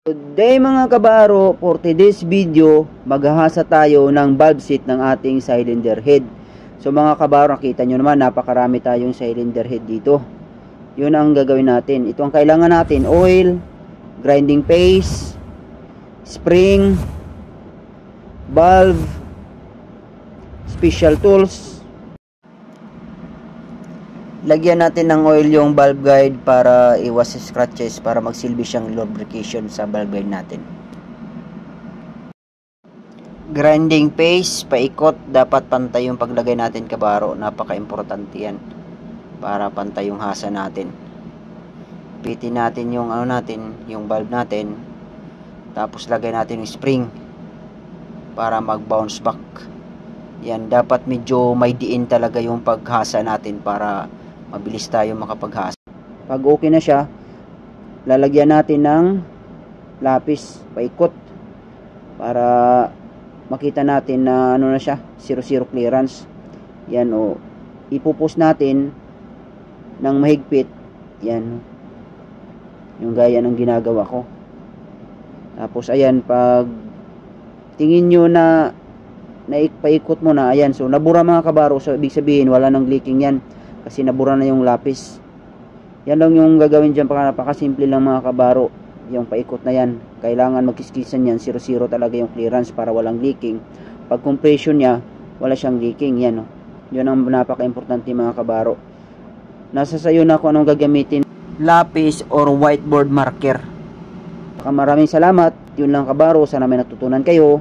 Today mga kabaro, for today's video, maghahasa tayo ng valve seat ng ating cylinder head. So mga kabaro, nakita nyo naman, napakarami tayong cylinder head dito. Yun ang gagawin natin. Ito ang kailangan natin: oil, grinding paste, spring, valve, special tools. Lagyan natin ng oil yung valve guide para iwas scratches, para magsilbi siyang lubrication sa valve guide natin. Grinding paste, paikot, dapat pantay yung paglagay natin kabaro, napaka-importante yan para pantay yung hasa natin. Pitin natin yung yung valve natin, tapos lagay natin yung spring para mag-bounce back. Yan, dapat medyo may diin talaga yung paghasa natin para mabilis tayo makapaghasa. Pag okay na siya, lalagyan natin ng lapis paikot para makita natin na ano na siya, 0-0 clearance. Yan, o ipupus natin ng mahigpit. Yan, yung gaya ng ginagawa ko. Tapos ayan, pag tingin nyo na paikot mo na, ayan, so nabura mga kabaro, so ibig sabihin wala nang leaking yan kasi nabura na yung lapis. Yan lang yung gagawin dyan, napakasimple lang mga kabaro. Yung paikot na yan, kailangan magkiskisan yan, 0-0 talaga yung clearance para walang leaking. Pag compression nya, wala siyang leaking. Yan, yun ang napaka-importante mga kabaro. Nasa sayo na kung anong gagamitin, lapis or whiteboard marker. Maraming salamat. Yun lang kabaro, sana may natutunan kayo.